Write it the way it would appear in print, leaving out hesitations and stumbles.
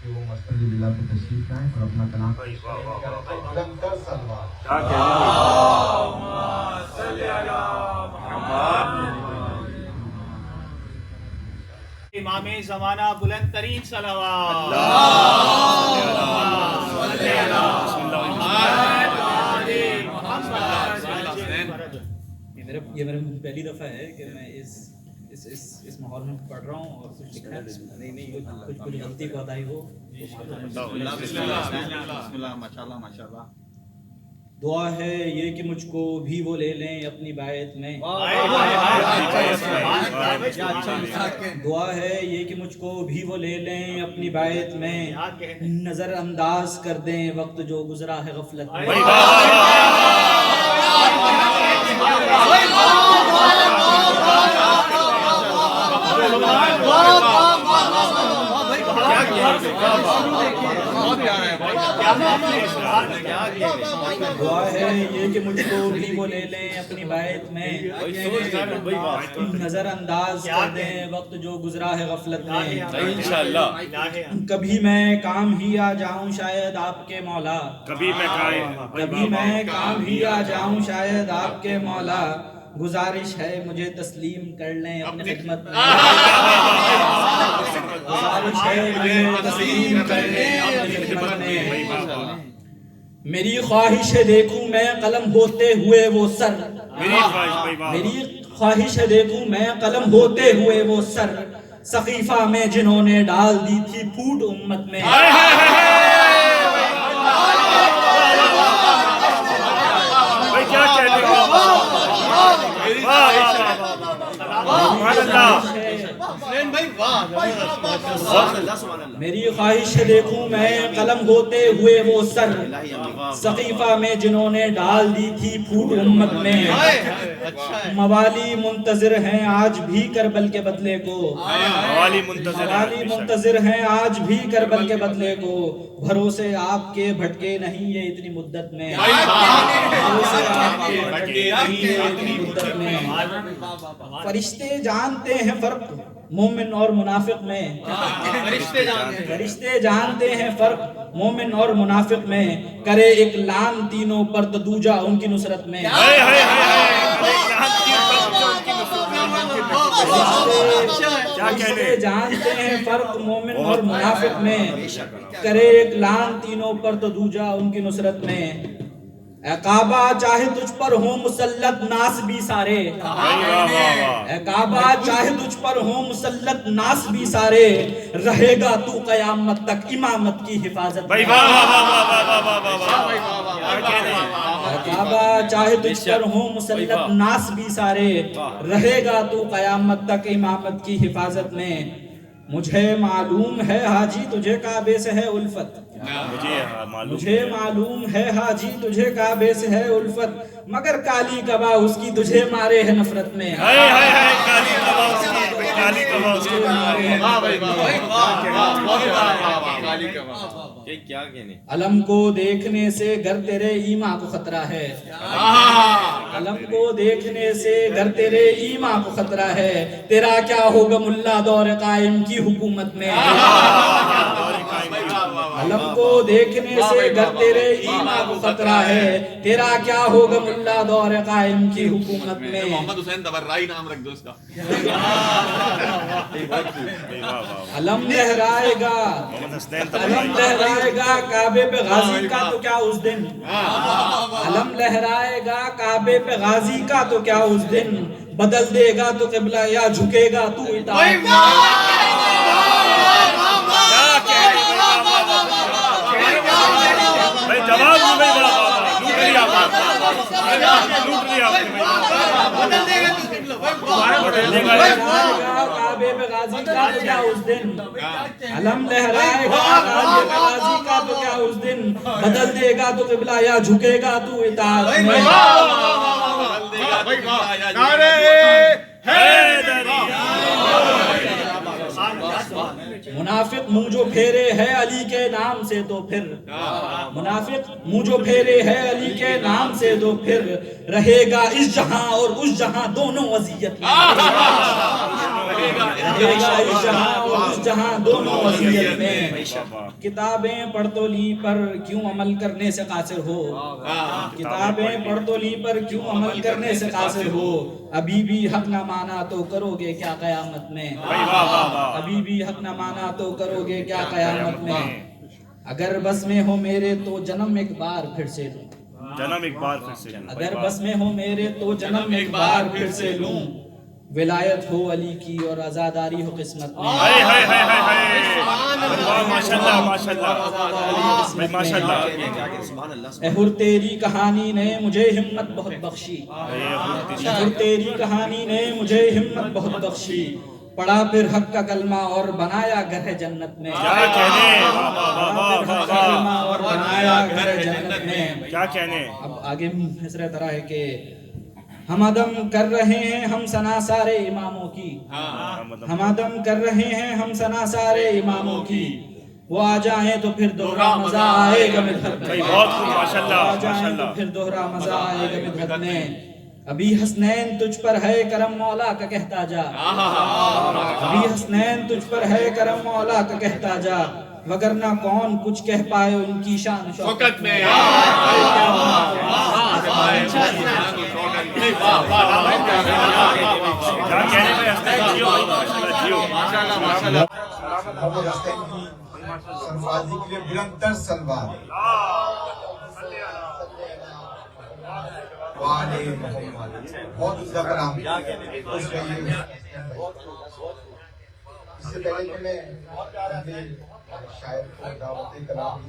کہ وہ مسجد بلا پہ تشریف لائیں اور اپنا کلام بلند کر سلوات۔ امام زمانہ بلند ترین صلوات۔ یہ میرا پہلی دفعہ ہے کہ میں اس ماحول میں پڑھ رہا ہوں اور کچھ لکھا ہے، کچھ غلطی بتائی ہو۔ دعا ہے یہ کہ مجھ کو بھی وہ لے لیں اپنی بیعت میں، دعا ہے یہ کہ مجھ کو بھی وہ لے لیں اپنی بیعت میں، نظر انداز کر دیں وقت جو گزرا ہے غفلت میں۔ دعا ہے یہ کہ مجھ کو بھی وہ لے لیں اپنی بیعت میں، نظر انداز کر دیں وقت جو گزرا ہے غفلت میں۔ کبھی میں کام ہی آ جاؤں شاید آپ کے مولا، کبھی میں کام ہی آ جاؤں شاید آپ کے مولا، گزارش ہے مجھے تسلیم کر لیں اپنی خدمت میں، گزارش ہے مجھے تسلیم کر لیں اپنی خدمت میں۔ میری خواہش ہے دیکھوں میں قلم ہوتے ہوئے وہ سر، میری خواہش ہے دیکھوں میں قلم ہوتے ہوئے وہ سر، سقیفہ میں جنہوں نے ڈال دی تھی پھوٹ امت میں۔ میری خواہش ہے دیکھوں میں قلم ہوتے ہوئے وہ سر، سقیفہ میں جنہوں نے ڈال دی تھی پھوٹ امت میں۔ موالی منتظر ہیں آج بھی کربل کے بدلے کو، موالی منتظر ہیں آج بھی کربل کے بدلے کو، بھروسے آپ کے بھٹکے نہیں یہ اتنی مدت میں، بھروسے آپ کے بھٹکے نہیں یہ اتنی مدت میں۔ فرشتے جانتے ہیں فرق مومن اور منافق میں، فرشتے جانتے ہیں فرق مومن اور منافق میں، کرے ایک لام تینوں پر تو دوجا ان کی نصرت میں۔ فرشتے جانتے ہیں فرق مومن اور منافق میں، کرے ایک لام تینوں پر تو دوجا ان کی نصرت میں۔ اے کعبہ چاہے تجھ پر ہوں مسلط ناس بھی سارے، اے کعبہ چاہے تجھ پر ہوں مسلط ناس بھی سارے، رہے گا تو قیامت تک امامت کی حفاظت میں۔ اے کعبہ چاہے تجھ پر ہوں مسلط ناس بھی سارے، رہے گا تو قیامت تک امامت کی حفاظت میں۔ مجھے معلوم ہے حاجی تجھے کعبے سے ہے الفت، مجھے معلوم ہے حاجی تجھے کعبے سے ہے الفت، مگر کالی قبا اس کی تجھے مارے ہے نفرت میں۔ علم کو دیکھنے سے گر تیرے ایمان کو خطرہ ہے، علم کو دیکھنے سے گر تیرے ایمان کو خطرہ ہے، تیرا کیا ہوگا ملا دور قائم کی حکومت میں۔ علم کو دیکھنے سے گر تیرے ایمان کو خطرہ ہے، تیرا کیا ہوگا ملا دور قائم کی حکومت میں۔ محمد حسین تبرائی نام رکھ دو اس کا۔ علم لہرائے گا، علم لہرائے گا کعبے پہ غازی کا تو کیا اس دن، علم لہرائے گا کعبے پہ غازی کا تو کیا اس دن، بدل دے گا تو قبلہ یا جھکے گا تو اطاعت میں۔ کعبے پہ غازی کا تو کیا اس دن، علم لہرائے گا کعبے پہ غازی کا تو کیا اس دن، بدل دے گا تو قبلہ یا جھکے گا تو اطاعت میں۔ منافق منہ جو پھیرے ہے علی کے نام سے تو پھر، منافق منہ جو پھیرے ہے علی کے نام سے تو پھر، رہے گا اس جہاں اور اس جہاں دونوں اذیت میں، رہے گا اس جہاں اور اس جہاں دونوں اذیت میں کتابیں پڑھ تو لی پر کیوں عمل کرنے سے قاصر ہو کتابیں پڑھ تو لی پر کیوں عمل کرنے سے قاصر ہو ابھی بھی حق نہ مانا تو کرو گے کیا قیامت میں ابھی بھی حق نہ مانا تو کرو گے کیا قیامت میں اگر بس میں ہو میرے تو جنم ایک بار پھر سے لوں جنم ایک بار پھر سے اگر بس میں ہو میرے تو جنم ایک بار پھر سے لوں ولایت ہو علی کی اور عزاداری ہو قسمت میں ہائے ہائے ہائے ہائے ہائے ماشاءاللہ ماشاءاللہ ماشاءاللہ اے ہر تیری کہانی نے مجھے ہمت بہت بخشی اے ہر تیری کہانی نے مجھے ہمت بہت بخشی پڑھا پھر حق کا کلمہ اور بنایا گھر جنت میں کیا کہنے کلمہ اور بنایا گھر جنت میں کیا کہنے اب آگے اس طرح ہے کہ ہم عدم کر رہے ہیں ہم ثنا سارے اماموں کی ہم عدم کر رہے ہیں ہم ثنا سارے اماموں کی وہ آ جائیں تو پھر دوہرا مزہ آئے گا مدحت میں بہت خوب ماشاءاللہ آ جائیں تو پھر دوہرا مزہ آئے گا مدحت میں ابھی حسنین تجھ پر ہے کرم مولا کا کہتا جا ابھی حسنین تجھ پر ہے کرم مولا کا کہتا جا وگرنہ کون کچھ کہہ پائے ان کی شان شوکت میں محمد حسین کی سرفرازی کے لیے بلند تر سلوات وعلے محمد بہت عزت کرام اس میں اس سے پہلے کہ میں اپنے شاعر کو دعوت کلام